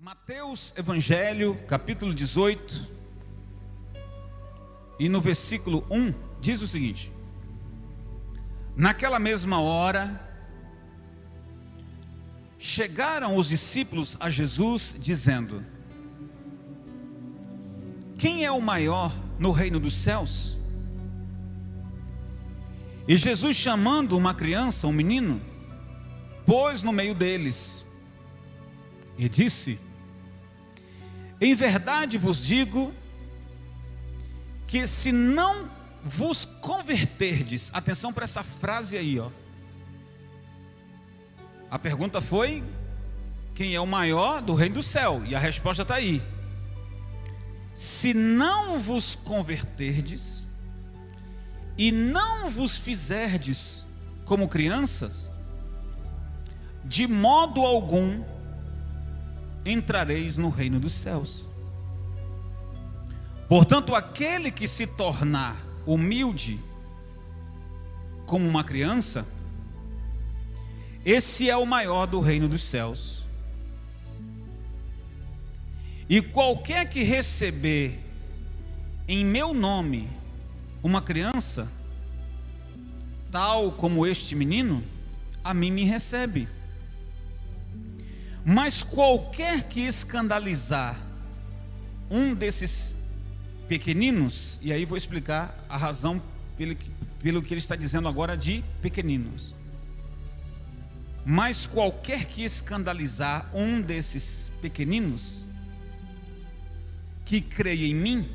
Mateus Evangelho, capítulo 18, e no versículo 1, diz o seguinte: naquela mesma hora, chegaram os discípulos a Jesus, dizendo: quem é o maior no reino dos céus? E Jesus, chamando uma criança, um menino, pôs no meio deles, e disse: em verdade vos digo, que se não vos converterdes, atenção para essa frase aí, ó. A pergunta foi: quem é o maior do reino do céu? E a resposta está aí. Se não vos converterdes, e não vos fizerdes como crianças, de modo algum entrareis no reino dos céus. Portanto, aquele que se tornar humilde como uma criança, esse é o maior do reino dos céus. E qualquer que receber em meu nome uma criança, tal como este menino, a mim me recebe. Mas qualquer que escandalizar um desses pequeninos, e aí vou explicar a razão pelo que ele está dizendo agora de pequeninos. Mas qualquer que escandalizar um desses pequeninos, que creia em mim,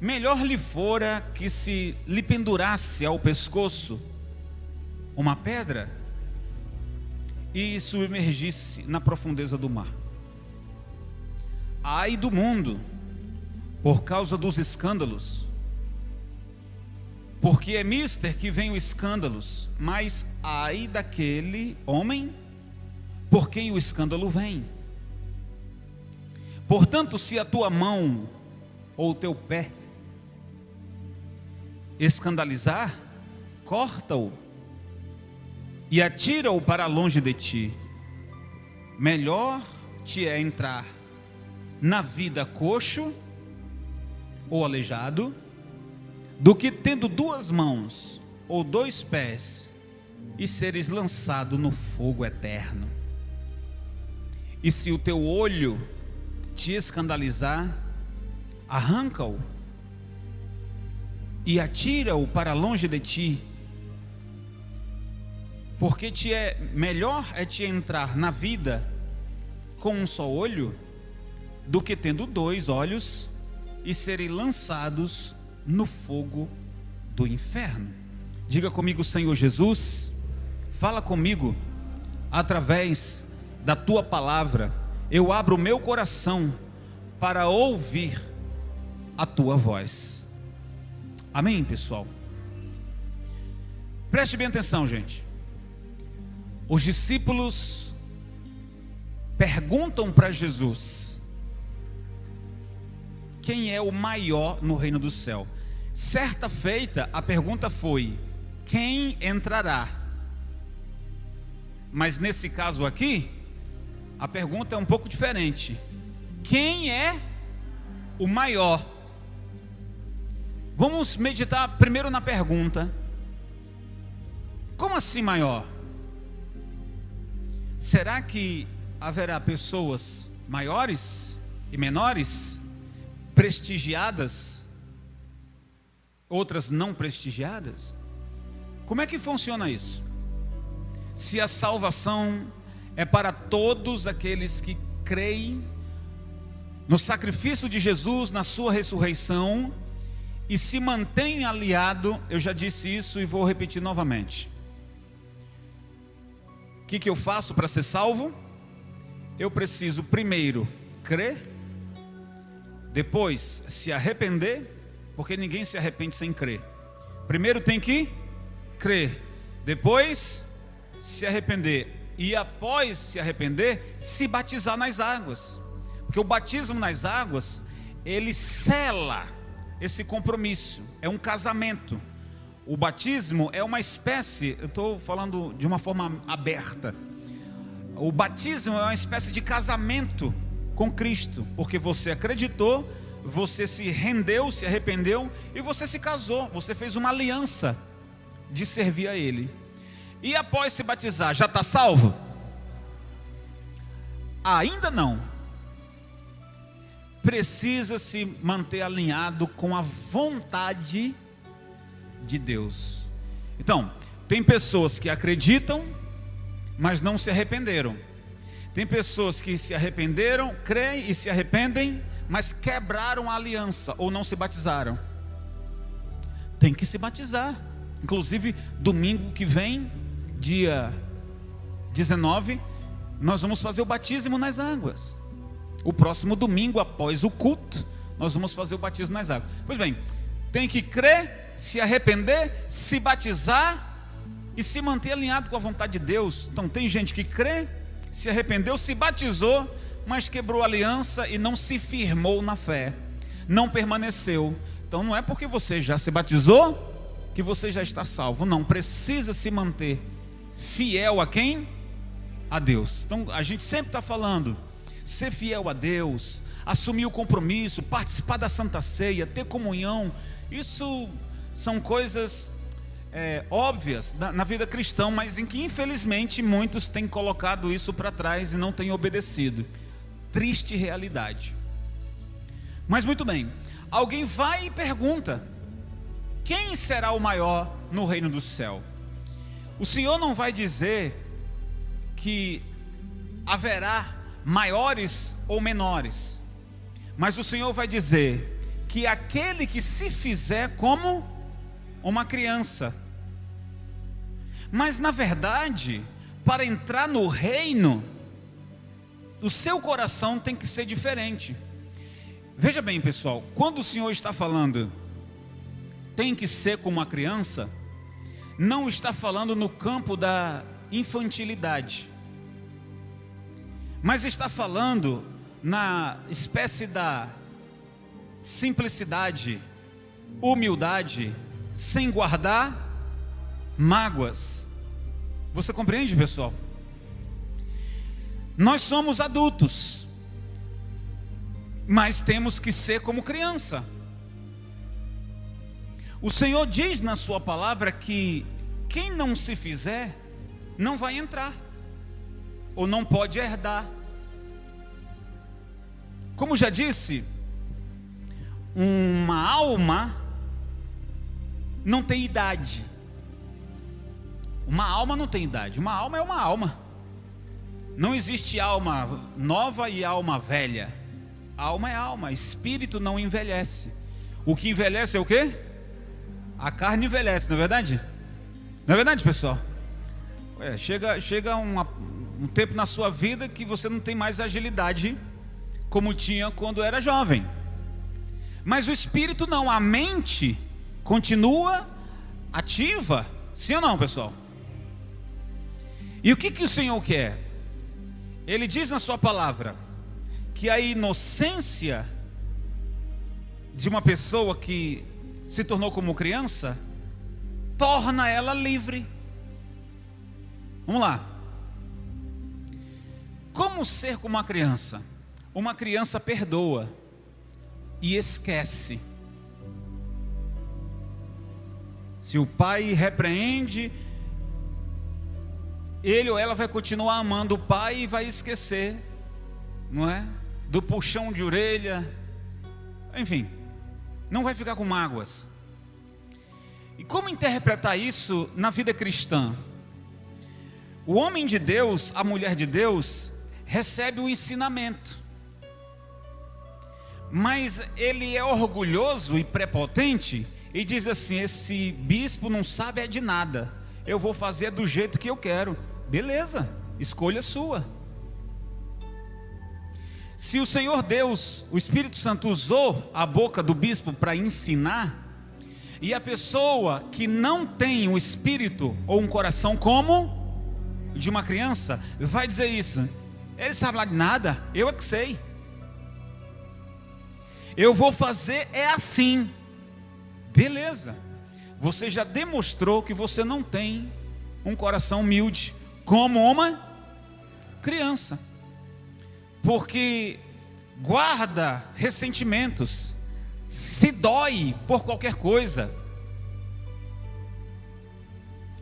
melhor lhe fora que se lhe pendurasse ao pescoço uma pedra e submergisse na profundeza do mar. Ai do mundo, por causa dos escândalos, porque é mister que vem os escândalos, mas ai daquele homem por quem o escândalo vem. Portanto, se a tua mão ou o teu pé escandalizar, corta-o e atira-o para longe de ti. Melhor te é entrar na vida coxo ou aleijado, do que tendo duas mãos ou dois pés e seres lançado no fogo eterno. E se o teu olho te escandalizar, arranca-o e atira-o para longe de ti. Porque melhor é te entrar na vida com um só olho, do que tendo dois olhos e serem lançados no fogo do inferno. Diga comigo: Senhor Jesus, fala comigo através da tua palavra. Eu abro o meu coração para ouvir a tua voz. Amém, pessoal? Preste bem atenção, gente. Os discípulos perguntam para Jesus: quem é o maior no reino do céu? Certa feita a pergunta foi: quem entrará? Mas nesse caso aqui, a pergunta é um pouco diferente: quem é o maior? Vamos meditar primeiro na pergunta: como assim maior? Será que haverá pessoas maiores e menores, prestigiadas, outras não prestigiadas? Como é que funciona isso? Se a salvação é para todos aqueles que creem no sacrifício de Jesus, na sua ressurreição, e se mantêm aliado, eu já disse isso e vou repetir novamente. O que eu faço para ser salvo? Eu preciso primeiro crer, depois se arrepender, porque ninguém se arrepende sem crer. Primeiro tem que crer, depois se arrepender, e após se arrepender, se batizar nas águas, porque o batismo nas águas, ele sela esse compromisso, é um casamento. O batismo é uma espécie, eu estou falando de uma forma aberta, O batismo é uma espécie de casamento com Cristo, porque você acreditou, você se rendeu, se arrependeu e você se casou, você fez uma aliança de servir a Ele. E após se batizar, já está salvo? Ainda não. Precisa se manter alinhado com a vontade de Deus. Então, tem pessoas que acreditam, mas não se arrependeram. Tem pessoas que se arrependeram, creem e se arrependem, mas quebraram a aliança ou não se batizaram. Tem que se batizar. Inclusive, domingo que vem, dia 19, nós vamos fazer o batismo nas águas. O próximo domingo, após o culto, nós vamos fazer o batismo nas águas. Pois bem, tem que crer, se arrepender, se batizar e se manter alinhado com a vontade de Deus. Então tem gente que crê, se arrependeu, se batizou, mas quebrou a aliança e não se firmou na fé, não permaneceu. Então não é porque você já se batizou que você já está salvo. Não, precisa se manter fiel a quem? A Deus. Então a gente sempre está falando, ser fiel a Deus, assumir o compromisso, participar da Santa Ceia, ter comunhão. Isso são coisas óbvias na vida cristã, mas em que infelizmente muitos têm colocado isso para trás e não têm obedecido. Triste realidade. Mas muito bem, alguém vai e pergunta: quem será o maior no reino do céu? O Senhor não vai dizer que haverá maiores ou menores, mas o Senhor vai dizer que aquele que se fizer como uma criança. Mas na verdade, para entrar no reino, o seu coração tem que ser diferente. Veja bem, pessoal, quando o Senhor está falando tem que ser como uma criança, não está falando no campo da infantilidade, mas está falando na espécie da simplicidade, humildade, sem guardar mágoas. Você compreende, pessoal? Nós somos adultos, mas temos que ser como criança. O Senhor diz na sua palavra que quem não se fizer não vai entrar, ou não pode herdar. Como já disse, uma alma não tem idade. Uma alma não tem idade. Uma alma é uma alma. Não existe alma nova e alma velha. Alma é alma. Espírito não envelhece. O que envelhece é o quê? A carne envelhece, não é verdade? Não é verdade, pessoal? Chega um tempo na sua vida que você não tem mais agilidade como tinha quando era jovem. Mas o espírito não, a mente continua ativa. Sim ou não, pessoal? E o que o Senhor quer? Ele diz na sua palavra que a inocência de uma pessoa que se tornou como criança torna ela livre. Vamos lá. Como ser como uma criança? Uma criança perdoa e esquece. Se o pai repreende, ele ou ela vai continuar amando o pai e vai esquecer, não é? Do puxão de orelha, enfim, não vai ficar com mágoas. E como interpretar isso na vida cristã? O homem de Deus, a mulher de Deus, recebe o ensinamento, mas ele é orgulhoso e prepotente e diz assim: esse bispo não sabe de nada, eu vou fazer do jeito que eu quero. Beleza, escolha sua. Se o Senhor Deus, o Espírito Santo, usou a boca do bispo para ensinar, e a pessoa que não tem um espírito ou um coração como de uma criança vai dizer isso: ele sabe lá de nada, eu é que sei, eu vou fazer assim. Beleza, você já demonstrou que você não tem um coração humilde como uma criança, porque guarda ressentimentos, se dói por qualquer coisa.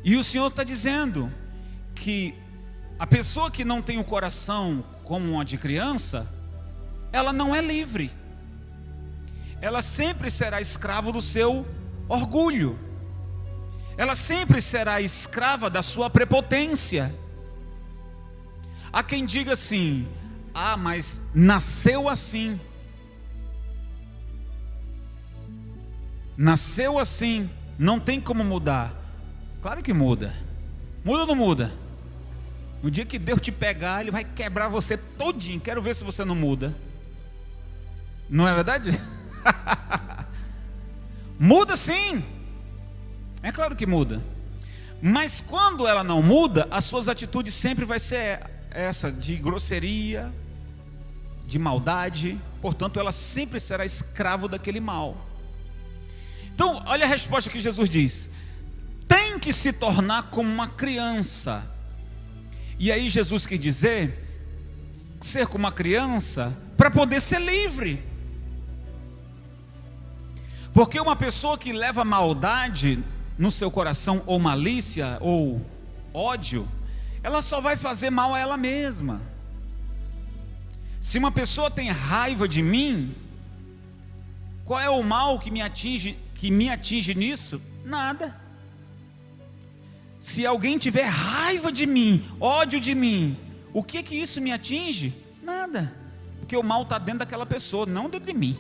E o Senhor está dizendo que a pessoa que não tem o coração como uma de criança, ela não é livre. Ela sempre será escrava do seu orgulho. Ela sempre será escrava da sua prepotência. Há quem diga assim: ah, mas nasceu assim. Nasceu assim, não tem como mudar. Claro que muda. Muda ou não muda? No dia que Deus te pegar, Ele vai quebrar você todinho. Quero ver se você não muda. Não é verdade? Muda sim. É claro que muda. Mas quando ela não muda, as suas atitudes sempre vai ser essa de grosseria, de maldade. Portanto, ela sempre será escravo daquele mal. Então, olha a resposta que Jesus diz: tem que se tornar como uma criança. E aí Jesus quer dizer, ser como uma criança, para poder ser livre. Porque uma pessoa que leva maldade no seu coração, ou malícia, ou ódio, ela só vai fazer mal a ela mesma. Se uma pessoa tem raiva de mim, qual é o mal que me atinge nisso? Nada. Se alguém tiver raiva de mim, ódio de mim, o que isso me atinge? Nada. Porque o mal está dentro daquela pessoa, não dentro de mim.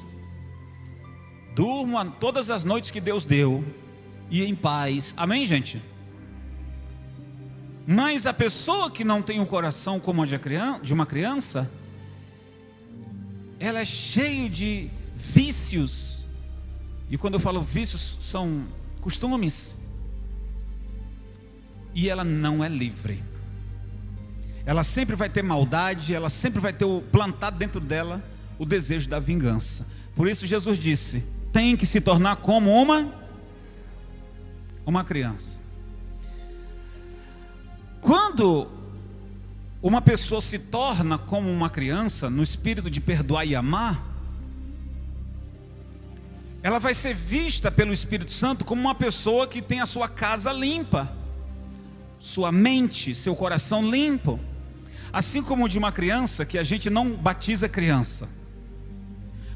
Durmo todas as noites que Deus deu, e em paz. Amém, gente? Mas a pessoa que não tem um coração como o de uma criança, ela é cheia de vícios. E quando eu falo vícios, são costumes. E ela não é livre. Ela sempre vai ter maldade, ela sempre vai ter plantado dentro dela o desejo da vingança. Por isso Jesus disse: tem que se tornar como uma criança. Quando uma pessoa se torna como uma criança, no espírito de perdoar e amar, ela vai ser vista pelo Espírito Santo como uma pessoa que tem a sua casa limpa, sua mente, seu coração limpo. Assim como de uma criança, que a gente não batiza criança.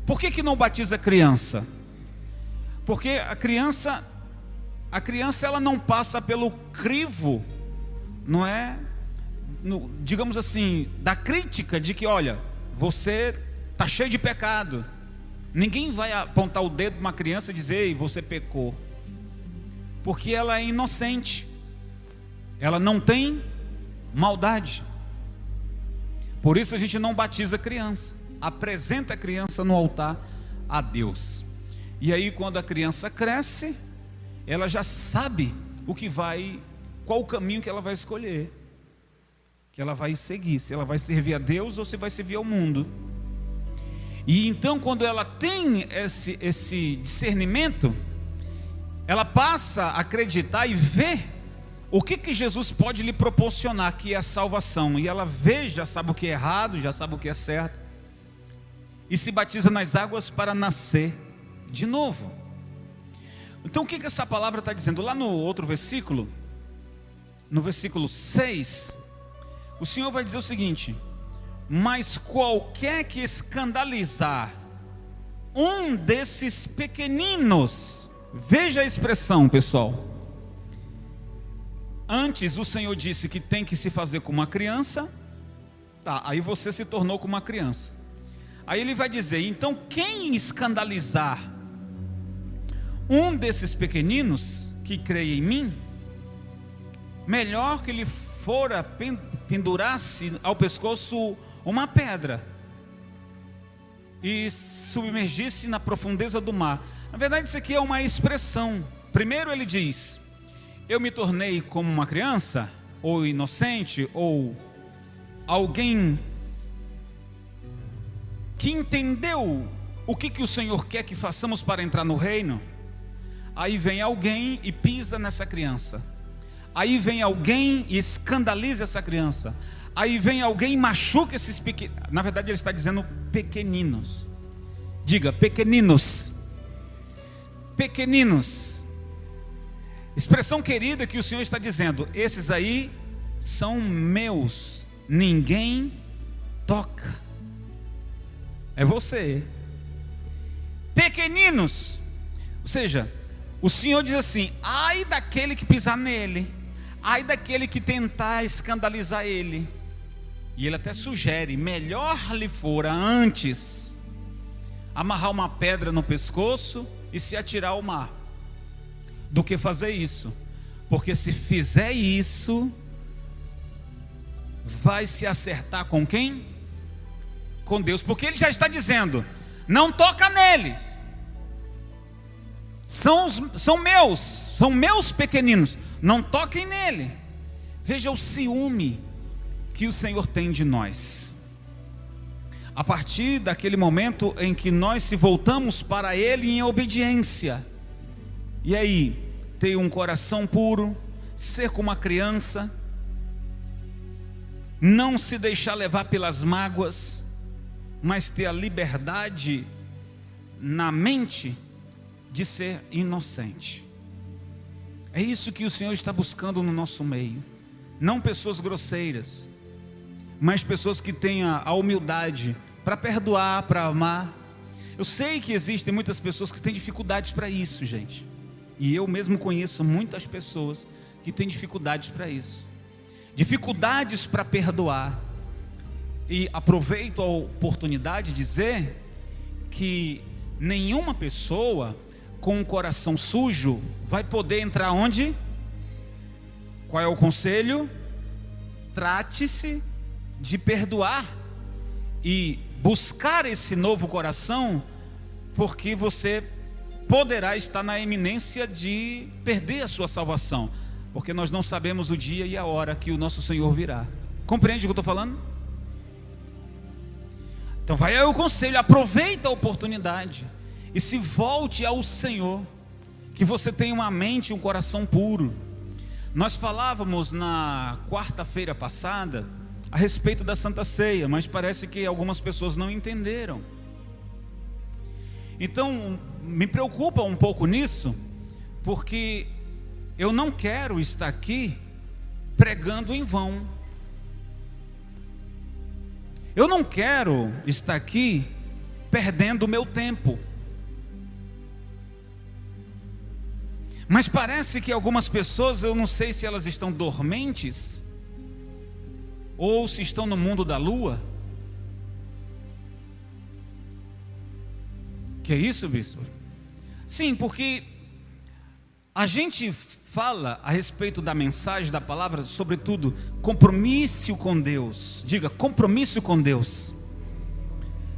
Por que não batiza criança? Porque a criança ela não passa pelo crivo, não é? Digamos assim, da crítica de que, olha, você está cheio de pecado. Ninguém vai apontar o dedo para uma criança e dizer: ei, você pecou. Porque ela é inocente. Ela não tem maldade. Por isso a gente não batiza a criança. Apresenta a criança no altar a Deus. E aí quando a criança cresce, ela já sabe qual o caminho que ela vai escolher, que ela vai seguir, se ela vai servir a Deus ou se vai servir ao mundo. E então quando ela tem esse discernimento, ela passa a acreditar e ver o que Jesus pode lhe proporcionar, que é a salvação. E ela já sabe o que é errado, já sabe o que é certo, e se batiza nas águas para nascer de novo. Então o que essa palavra está dizendo? Lá no outro versículo, no versículo 6, o Senhor vai dizer o seguinte: mas qualquer que escandalizar um desses pequeninos, veja a expressão, pessoal. Antes o Senhor disse que tem que se fazer como uma criança. Tá, aí você se tornou como uma criança. Aí ele vai dizer: então quem escandalizar um desses pequeninos que creia em mim, melhor que ele fora pendurasse ao pescoço uma pedra e submergisse na profundeza do mar. Na verdade isso aqui é uma expressão. Primeiro ele diz: eu me tornei como uma criança, ou inocente, ou alguém que entendeu o que o Senhor quer que façamos para entrar no reino. Aí vem alguém e pisa nessa criança. Aí vem alguém e escandaliza essa criança. Aí vem alguém e machuca esses pequenos. Na verdade ele está dizendo pequeninos. Diga, pequeninos. Pequeninos. Expressão querida que o Senhor está dizendo: esses aí são meus, ninguém toca. É você. Pequeninos. Ou seja, o Senhor diz assim: ai daquele que pisar nele, ai daquele que tentar escandalizar ele. E ele até sugere: melhor lhe fora antes amarrar uma pedra no pescoço e se atirar ao mar, do que fazer isso. Porque se fizer isso, vai se acertar com quem? Com Deus. Porque ele já está dizendo: não toca neles, são meus pequeninos, não toquem nele. Veja o ciúme que o Senhor tem de nós. A partir daquele momento em que nós se voltamos para Ele em obediência, e aí, ter um coração puro, ser como uma criança, não se deixar levar pelas mágoas, mas ter a liberdade na mente de ser inocente. É isso que o Senhor está buscando no nosso meio. Não pessoas grosseiras, mas pessoas que tenham a humildade para perdoar, para amar. Eu sei que existem muitas pessoas que têm dificuldades para isso, gente. E eu mesmo conheço muitas pessoas que têm dificuldades para isso. Dificuldades para perdoar. E aproveito a oportunidade de dizer que nenhuma pessoa com um coração sujo vai poder entrar onde? Qual é o conselho? Trate-se de perdoar e buscar esse novo coração, porque você poderá estar na iminência de perder a sua salvação, porque nós não sabemos o dia e a hora que o nosso Senhor virá. Compreende o que eu estou falando? Então vai aí o conselho: aproveita a oportunidade e se volte ao Senhor, que você tenha uma mente e um coração puro. Nós falávamos na quarta-feira passada a respeito da Santa Ceia, mas parece que algumas pessoas não entenderam. Então me preocupa um pouco nisso, porque eu não quero estar aqui pregando em vão. Eu não quero estar aqui perdendo o meu tempo. Mas parece que algumas pessoas, eu não sei se elas estão dormentes ou se estão no mundo da lua. Que é isso, bispo? Sim, porque a gente fala a respeito da mensagem, da palavra, sobretudo compromisso com Deus. Diga, compromisso com Deus.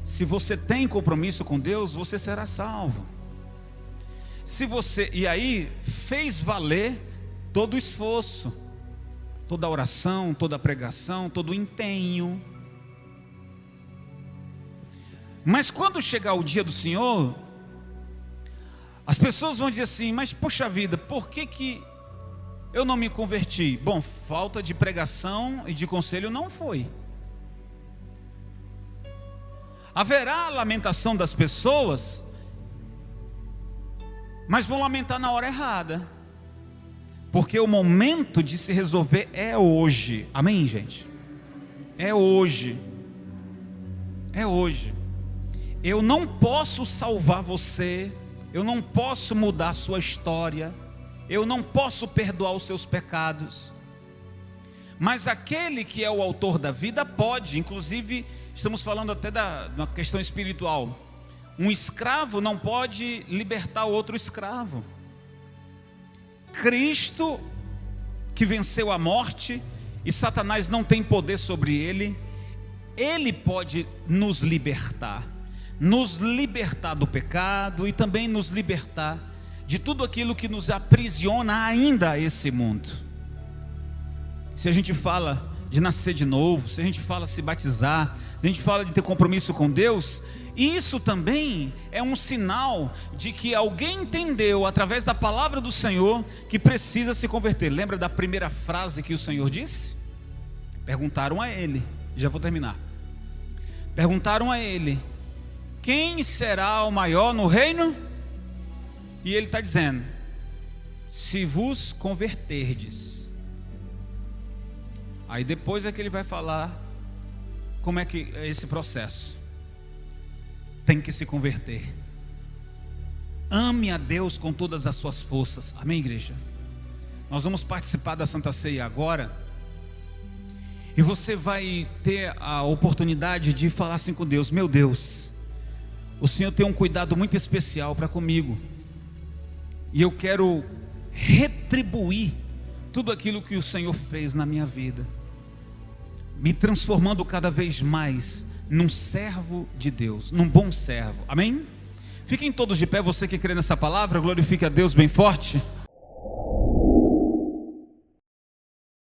Se você tem compromisso com Deus, você será salvo. Se você, e aí, fez valer todo o esforço, toda a oração, toda a pregação, todo o empenho. Mas quando chegar o dia do Senhor, as pessoas vão dizer assim: mas poxa vida, por que eu não me converti? Bom, falta de pregação e de conselho não foi. Haverá a lamentação das pessoas, mas vão lamentar na hora errada, porque o momento de se resolver é hoje. Amém, gente? É hoje. É hoje. Eu não posso salvar você, eu não posso mudar a sua história, eu não posso perdoar os seus pecados, mas aquele que é o autor da vida pode. Inclusive estamos falando até da questão espiritual. Um escravo não pode libertar outro escravo. Cristo, que venceu a morte e Satanás não tem poder sobre ele, ele pode nos libertar do pecado e também nos libertar de tudo aquilo que nos aprisiona ainda a esse mundo. Se a gente fala de nascer de novo, se a gente fala de se batizar, se a gente fala de ter compromisso com Deus, isso também é um sinal de que alguém entendeu através da palavra do Senhor que precisa se converter. Lembra da primeira frase que o Senhor disse? Perguntaram a ele, já vou terminar. Perguntaram a ele: quem será o maior no reino? E ele está dizendo: se vos converterdes. Aí depois é que ele vai falar como é que é esse processo. Tem que se converter. Ame a Deus com todas as suas forças. Amém, igreja? Nós vamos participar da Santa Ceia agora. E você vai ter a oportunidade de falar assim com Deus: meu Deus, o Senhor tem um cuidado muito especial para comigo. E eu quero retribuir tudo aquilo que o Senhor fez na minha vida, me transformando cada vez mais num servo de Deus, num bom servo. Amém? Fiquem todos de pé, você que crê nessa palavra, glorifique a Deus bem forte.